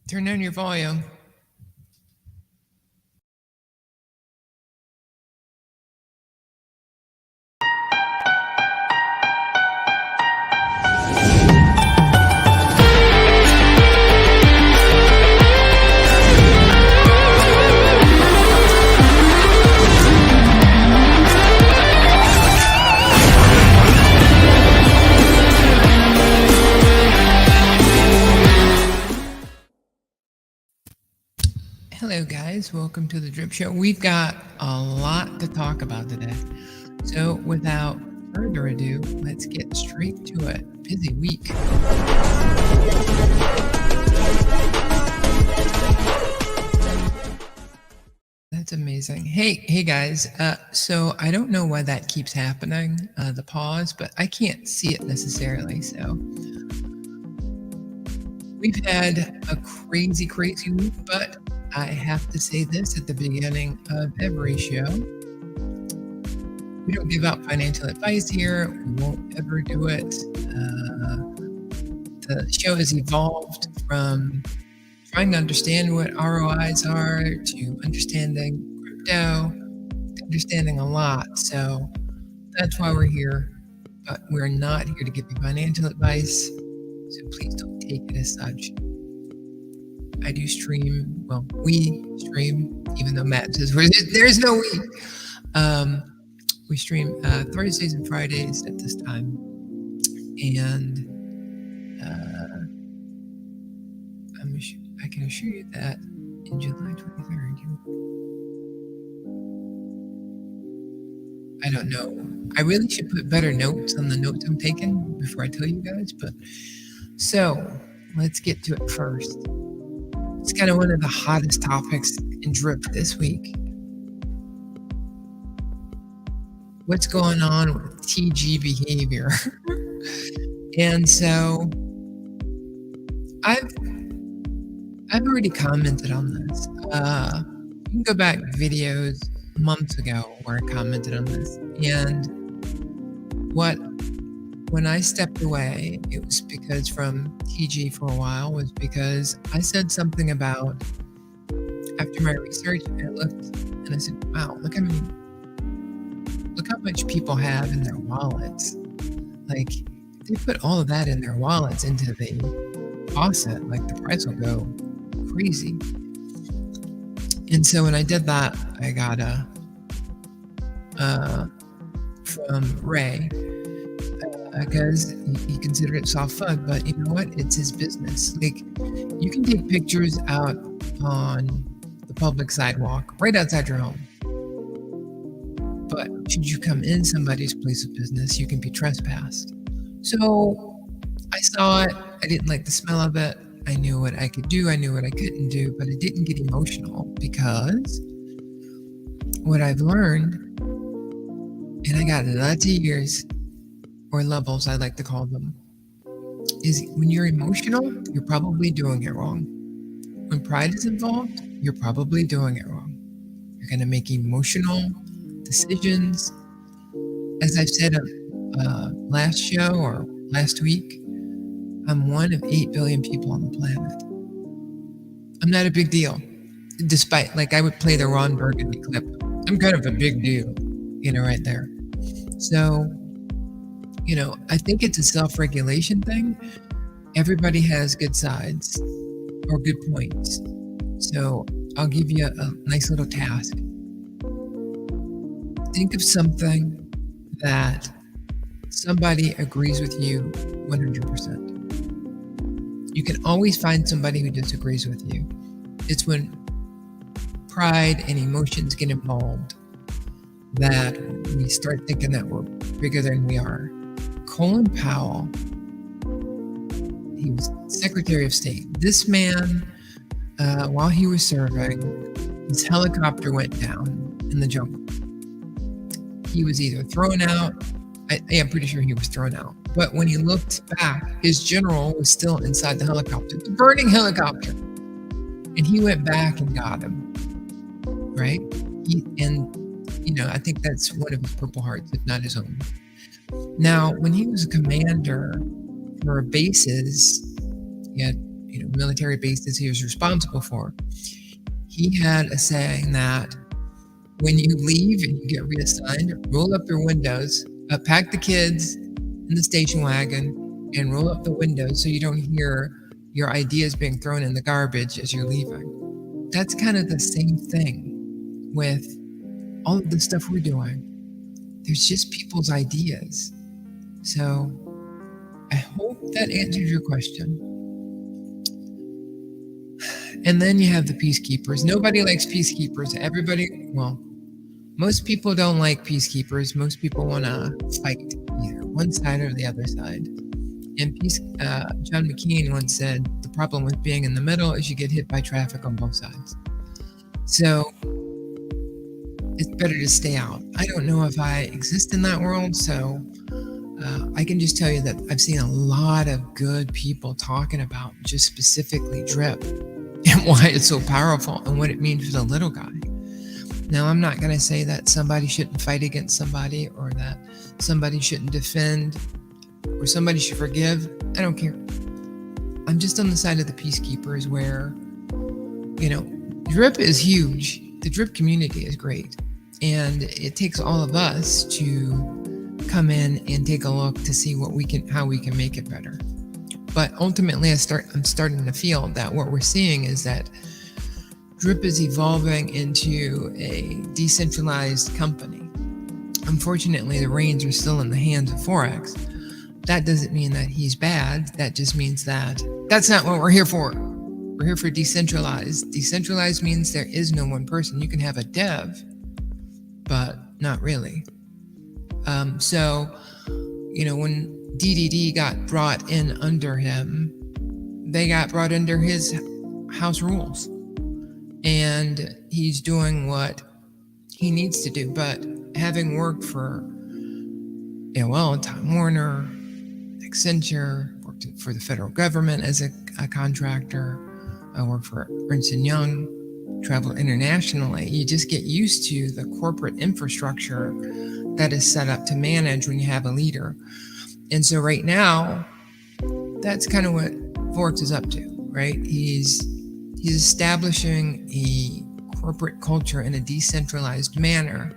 Turn down your volume. Hello guys, welcome to the Drip Show. We've got a lot to talk about today. So without further ado, let's get straight to it. Busy week. That's amazing. Hey guys. So I don't know why that keeps happening, the pause, but I can't see it necessarily. So we've had a crazy week, but I have to say this at the beginning of every show. We don't give out financial advice here. We won't ever do it. The show has evolved from trying to understand what ROIs are to understanding crypto, understanding a lot. So that's why we're here. But we're not here to give you financial advice. So please don't take it as such. I do stream. Well, we stream, even though Matt says there's no we. We stream Thursdays and Fridays at this time, and I can assure you that in July 23rd, I don't know. I really should put better notes on the notes I'm taking before I tell you guys. But so let's get to it first. It's kind of one of the hottest topics in Drip this week. What's going on with TG behavior? And so I've already commented on this. You can go back videos months ago where I commented on this. And when I stepped away, it was because from TG for a while, was because I said something about, after my research, I looked and I said, wow, look how much people have in their wallets. Like, they put all of that in their wallets into the faucet, like the price will go crazy. And so when I did that, I got from Ray, because he considered it soft FUD, but you know what? It's his business. Like, you can take pictures out on the public sidewalk, right outside your home. But should you come in somebody's place of business, you can be trespassed. So I saw it. I didn't like the smell of it. I knew what I could do. I knew what I couldn't do, but I didn't get emotional, because what I've learned, and I got lots of years, or levels I like to call them, is when you're emotional, you're probably doing it wrong. When pride is involved, you're probably doing it wrong. You're going to make emotional decisions. As I've said last show or last week, I'm one of 8 billion people on the planet. I'm not a big deal. Despite, like, I would play the Ron Burgundy clip. I'm kind of a big deal, right there. So, I think it's a self-regulation thing. Everybody has good sides or good points. So I'll give you a nice little task. Think of something that somebody agrees with you 100%. You can always find somebody who disagrees with you. It's when pride and emotions get involved that we start thinking that we're bigger than we are. Colin Powell, he was Secretary of State. This man, while he was serving, his helicopter went down in the jungle. He was either thrown out. I'm pretty sure he was thrown out. But when he looked back, his general was still inside the helicopter, the burning helicopter. And he went back and got him, right? I think that's one of his Purple Hearts, if not his own. Now, when he was a commander for bases, he had, military bases he was responsible for. He had a saying that when you leave and you get reassigned, roll up your windows, pack the kids in the station wagon, and roll up the windows so you don't hear your ideas being thrown in the garbage as you're leaving. That's kind of the same thing with all of the stuff we're doing. There's just people's ideas. So I hope that answers your question. And then you have the Peacekeepers. Nobody likes Peacekeepers. Most people don't like Peacekeepers. Most people want to fight either one side or the other side. And John McCain once said, the problem with being in the middle is you get hit by traffic on both sides. So it's better to stay out. I don't know if I exist in that world, so I can just tell you that I've seen a lot of good people talking about just specifically drip and why it's so powerful and what it means for the little guy. Now, I'm not going to say that somebody shouldn't fight against somebody or that somebody shouldn't defend or somebody should forgive. I don't care. I'm just on the side of the Peacekeepers where, drip is huge. The drip community is great. And it takes all of us to come in and take a look to see how we can make it better. But ultimately, I'm starting to feel that what we're seeing is that drip is evolving into a decentralized company. Unfortunately, the reins are still in the hands of Forex. That doesn't mean that he's bad. That just means that that's not what we're here for. We're here for decentralized. Decentralized means there is no one person. You can have a dev, but not really. So, when DDD got brought in under him, they got brought under his house rules. And he's doing what he needs to do. But having worked for AOL, Time Warner, Accenture, worked for the federal government as a contractor, I worked for Ernst & Young, traveled internationally, you just get used to the corporate infrastructure that is set up to manage when you have a leader. And so right now, that's kind of what Forex is up to, right? He's establishing a corporate culture in a decentralized manner.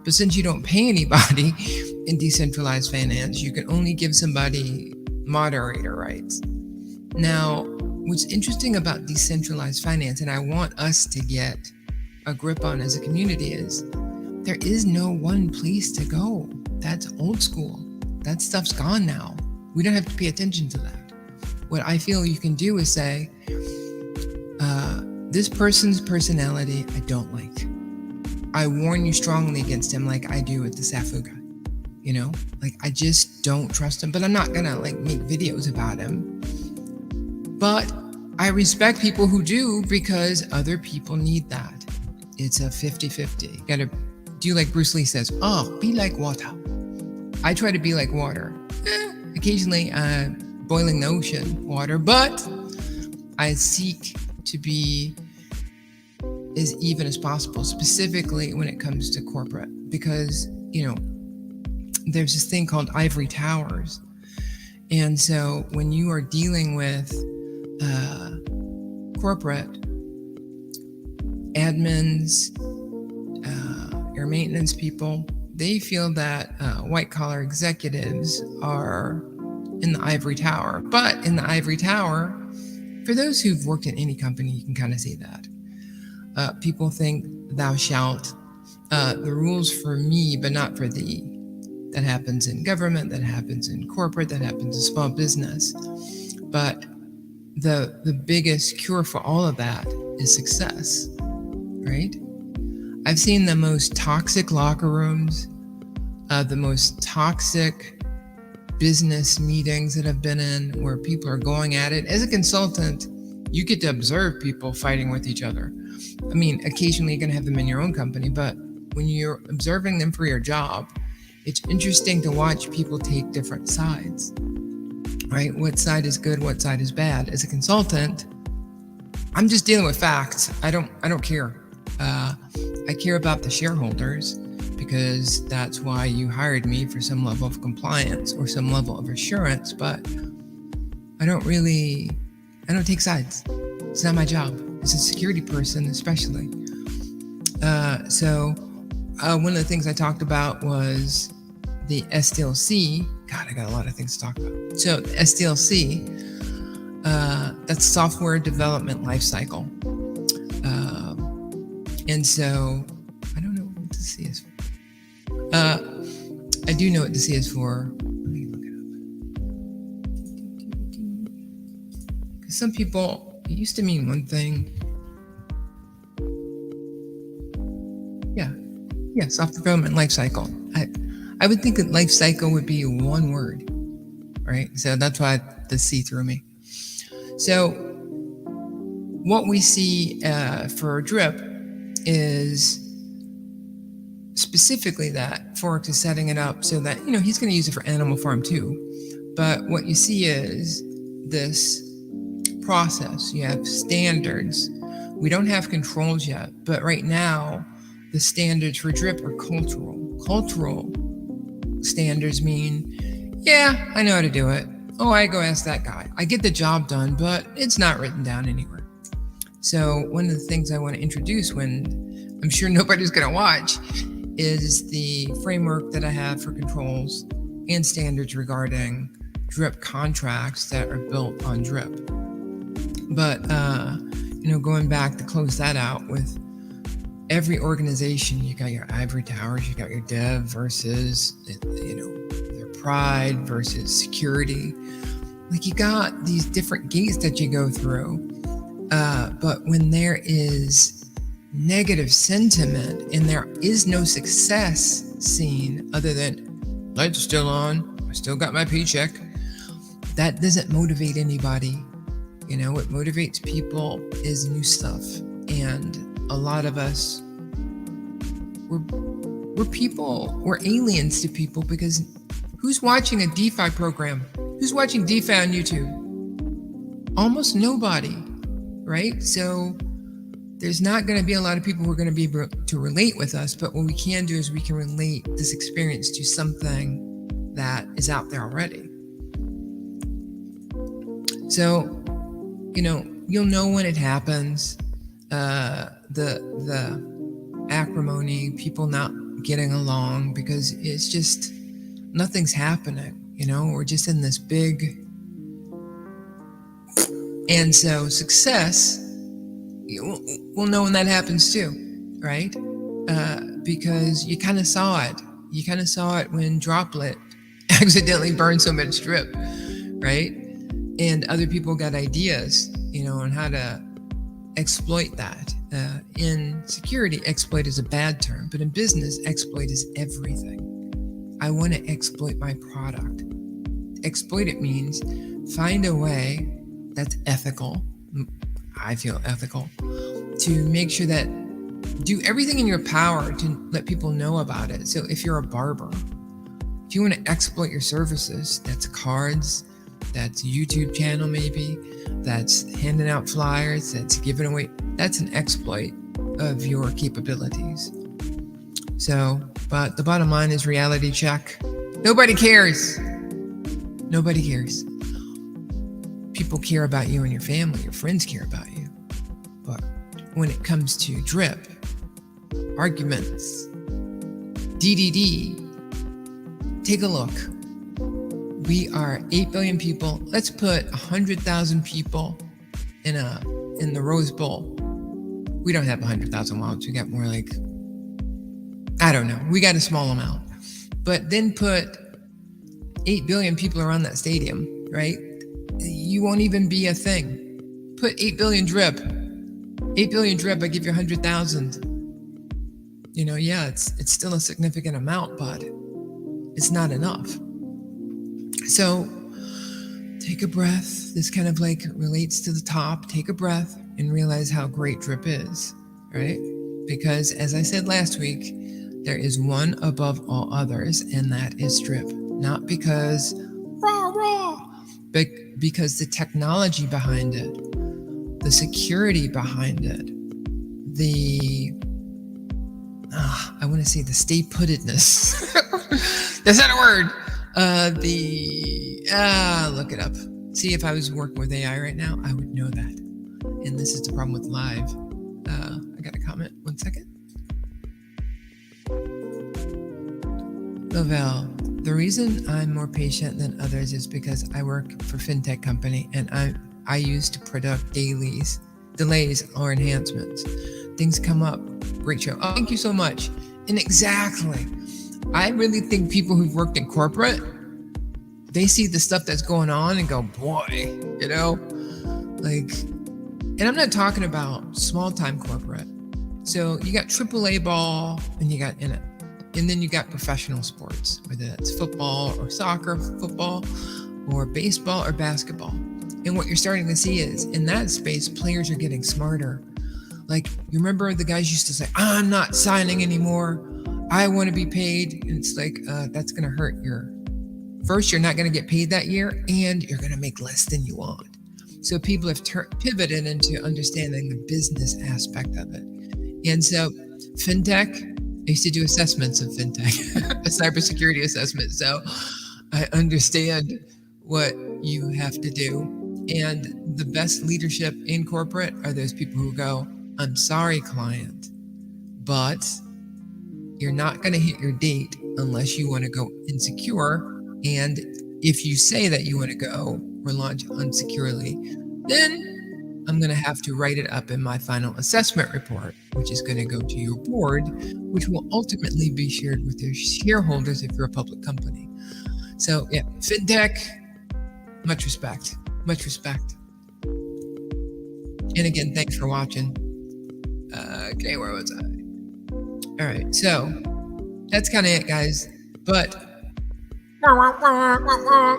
But since you don't pay anybody in decentralized finance, you can only give somebody moderator rights. Now, what's interesting about decentralized finance, and I want us to get a grip on as a community, is there is no one place to go. That's old school. That stuff's gone now. We don't have to pay attention to that. What I feel you can do is say, this person's personality I don't like. I warn you strongly against him like I do with the Safu guy. I just don't trust him, but I'm not gonna make videos about him. But I respect people who do because other people need that. It's a 50-50. You gotta do like Bruce Lee says, be like water. I try to be like water. Occasionally boiling the ocean water, but I seek to be as even as possible, specifically when it comes to corporate, because, there's this thing called ivory towers. And so when you are dealing with corporate admins, air maintenance people, they feel that white collar executives are in the ivory tower. But in the ivory tower, for those who've worked in any company, you can kind of see that. People think thou shalt, the rules for me, but not for thee. That happens in government, that happens in corporate, that happens in small business. But the biggest cure for all of that is success, right? I've seen the most toxic locker rooms, the most toxic business meetings that I've been in where people are going at it. As a consultant, you get to observe people fighting with each other. I mean, occasionally you're going to have them in your own company, but when you're observing them for your job, it's interesting to watch people take different sides, right? What side is good? What side is bad? As a consultant, I'm just dealing with facts. I don't care. I care about the shareholders because that's why you hired me, for some level of compliance or some level of assurance, but I don't really I don't take sides. It's not my job. As a security person, especially. So one of the things I talked about was the SDLC. God, I got a lot of things to talk about. So the SDLC, that's software development lifecycle. And so I don't know what the C is for. I do know what the C is for. Let me look it up. Because some people, it used to mean one thing. Yeah, software development lifecycle. I would think that lifecycle would be one word, right? So that's why the C threw me. So what we see for drip is specifically that Forex is setting it up so that, he's going to use it for Animal Farm too. But what you see is this process. You have standards. We don't have controls yet, but right now, the standards for drip are cultural. Cultural standards mean, yeah, I know how to do it. Oh, I go ask that guy. I get the job done, but it's not written down anywhere. So one of the things I want to introduce, when I'm sure nobody's going to watch, is the framework that I have for controls and standards regarding drip contracts that are built on drip. But, going back to close that out with every organization, you got your ivory towers, you got your dev versus, their pride versus security. Like, you got these different gates that you go through. But when there is negative sentiment and there is no success seen other than lights still on, I still got my paycheck, that doesn't motivate anybody. What motivates people is new stuff. And a lot of us, we're people, we're aliens to people, because who's watching a DeFi program? Who's watching DeFi on YouTube? Almost nobody, right? So there's not going to be a lot of people who are going to be able to relate with us, but what we can do is we can relate this experience to something that is out there already. So, you'll know when it happens. The acrimony, people not getting along because it's just nothing's happening. We're just in this big, and so success, we'll know when that happens too, right? Because you kind of saw it. You kind of saw it when Droplet accidentally burned so much drip, right? And other people got ideas, on how to exploit that. In security, exploit is a bad term, but in business, exploit is everything. I want to exploit my product. Exploit it means find a way that's ethical. I feel ethical, to make sure that do everything in your power to let people know about it. So if you're a barber, if you want to exploit your services, that's cards, that's YouTube channel maybe, that's handing out flyers, that's giving away, that's an exploit of your capabilities. So, but the bottom line is reality check. Nobody cares. Nobody cares. People care about you and your family, your friends care about you. But when it comes to drip, arguments, DDD, take a look. We are 8 billion people. Let's put 100,000 people in the Rose Bowl. We don't have 100,000 wallets. We got more like, I don't know. We got a small amount. But then put 8 billion people around that stadium, right? You won't even be a thing. Put 8 billion drip. 8 billion drip, I give you 100,000. Yeah, it's still a significant amount, but it's not enough. So take a breath. This kind of like relates to the top. Take a breath and realize how great drip is, right? Because as I said last week, there is one above all others, and that is drip. Not because but because the technology behind it, the security behind it, I want to say the stay-puttedness. That's not a word. Look it up. See, if I was working with AI right now, I would know that. And this is the problem with live. I got a comment. 1 second. Lavelle, the reason I'm more patient than others is because I work for fintech company and I used to predict delays or enhancements. Things come up. Great show. Oh, thank you so much. And exactly. I really think people who've worked in corporate, they see the stuff that's going on and go, boy, you know, like, and I'm not talking about small time corporate. So you got AAA ball and you got and then you got professional sports, whether that's football or soccer, football or baseball or basketball. And what you're starting to see is in that space, players are getting smarter. Like, you remember the guys used to say, I'm not signing anymore. I want to be paid. And it's like, that's going to hurt first, you're not going to get paid that year and you're going to make less than you want. So people have pivoted into understanding the business aspect of it. And so fintech, I used to do assessments of fintech, a cybersecurity assessment. So I understand what you have to do. And the best leadership in corporate are those people who go, I'm sorry, client, but you're not going to hit your date unless you want to go insecure. And if you say that you want to go or launch unsecurely, then I'm going to have to write it up in my final assessment report, which is going to go to your board, which will ultimately be shared with your shareholders if you're a public company. So yeah, fintech, much respect, much respect. And again, thanks for watching. Okay, where was I? All right, so that's kind of it, guys. But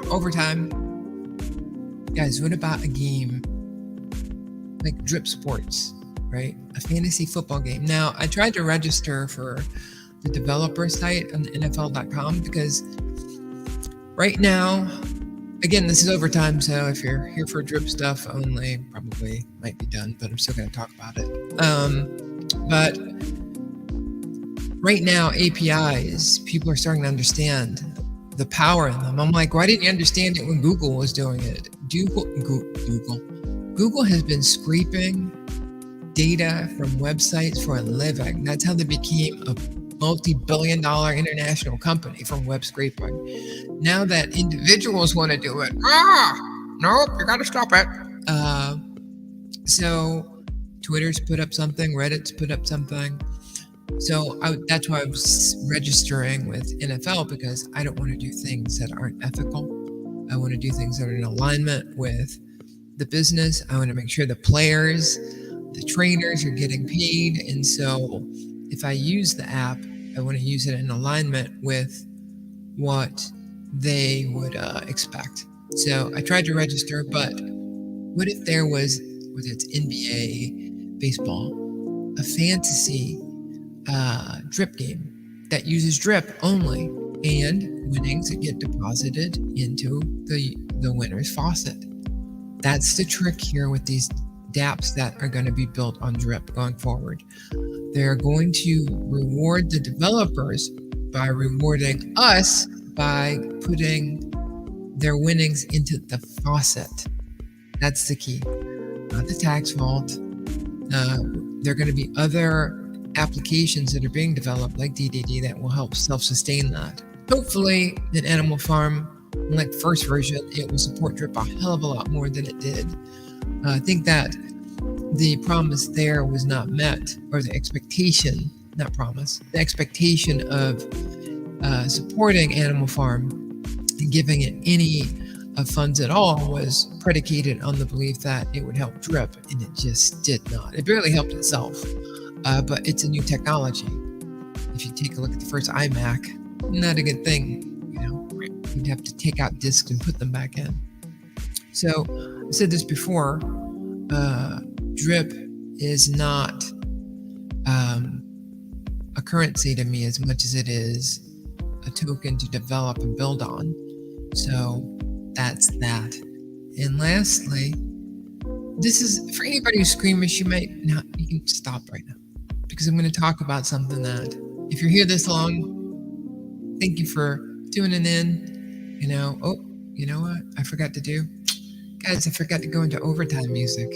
overtime, guys, what about a game like Drip Sports, right? A fantasy football game. Now, I tried to register for the developer site on NFL.com because right now, again, this is overtime, so if you're here for drip stuff only, probably might be done, but I'm still going to talk about it. But right now, APIs, people are starting to understand the power in them. I'm like, why didn't you understand it when Google was doing it? Google has been scraping data from websites for a living. That's how they became a multi-billion-dollar international company, from web scraping. Now that individuals want to do it, nope, you got to stop it. So Twitter's put up something, Reddit's put up something. So that's why I was registering with NFL, because I don't want to do things that aren't ethical. I want to do things that are in alignment with the business. I want to make sure the players, the trainers are getting paid. And so if I use the app, I want to use it in alignment with what they would expect. So I tried to register, but what if there was, whether it's NBA, baseball, a fantasy drip game that uses drip only, and winnings that get deposited into the winner's faucet? That's the trick here with these dApps that are going to be built on drip going forward. They're going to reward the developers by rewarding us by putting their winnings into the faucet. That's the key, not the tax vault. There are going to be other applications that are being developed like DDD that will help self-sustain that. Hopefully, in Animal Farm, like first version, it will support drip a hell of a lot more than it did. I think that the promise there was not met, or the expectation, not promise, the expectation of supporting Animal Farm and giving it any funds at all was predicated on the belief that it would help drip, and it just did not. It barely helped itself, but it's a new technology. If you take a look at the first iMac, not a good thing. You'd have to take out discs and put them back in. So I said this before, drip is not a currency to me as much as it is a token to develop and build on. So that's that. And lastly, this is for anybody who's squeamish. You can stop right now, because I'm going to talk about something that, if you're here this long, thank you for tuning in. Oh, you know what I forgot to do? Guys, I forgot to go into overtime music.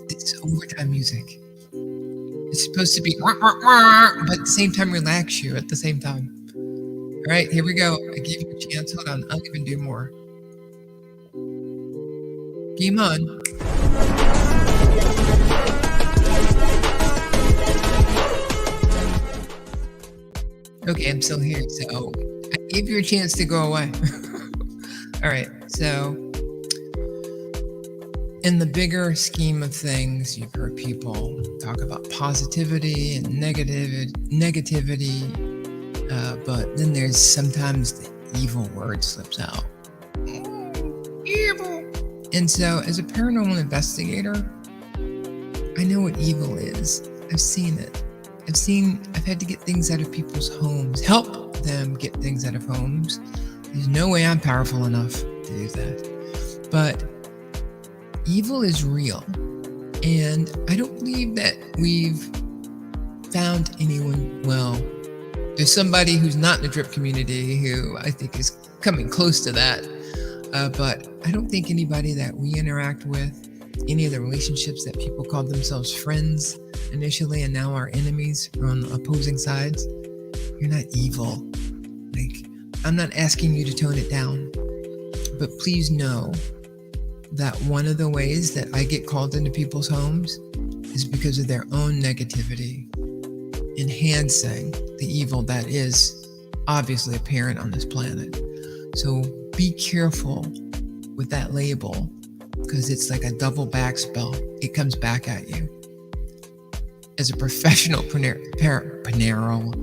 This is overtime music. It's supposed to be wah, wah, wah, but at the same time relax you at the same time. All right, here we go. I gave you a chance. Hold on, I'll even do more. Game on. Okay, I'm still here. So I gave you a chance to go away. All right, so in the bigger scheme of things, you've heard people talk about positivity and negativity, but then there's sometimes the evil word slips out. Evil. And so, as a paranormal investigator, I know what evil is. I've seen it. I've had to get things out of people's homes, help them get things out of homes. There's no way I'm powerful enough to do that. But evil is real. And I don't believe that we've found anyone, well, there's somebody who's not in the drip community who I think is coming close to that. But I don't think anybody that we interact with, any of the relationships that people called themselves friends initially and now are enemies on opposing sides, you're not evil. Like, I'm not asking you to tone it down, but please know that one of the ways that I get called into people's homes is because of their own negativity, enhancing the evil that is obviously apparent on this planet. So be careful with that label, because it's like a double back spell. It comes back at you. As a professional paranormal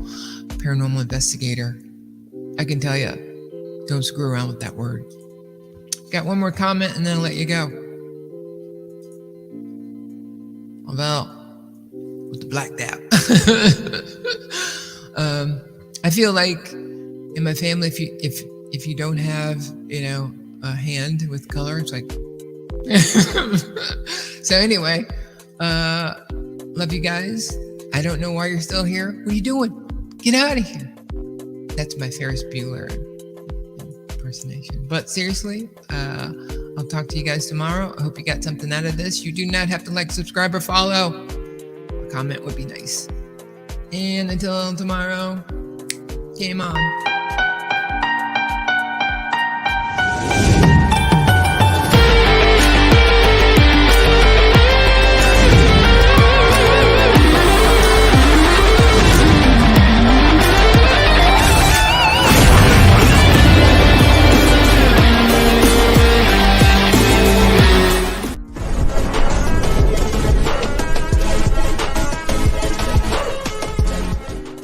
investigator, I can tell you, don't screw around with that word. Got one more comment and then I'll let you go. About with the black dab. I feel like in my family, if you don't have, a hand with color, it's like. So anyway, love you guys. I don't know why you're still here. What are you doing? Get out of here. That's my Ferris Bueller impersonation. But seriously, I'll talk to you guys tomorrow. I hope you got something out of this. You do not have to like, subscribe, or follow. A comment would be nice. And until tomorrow, game on.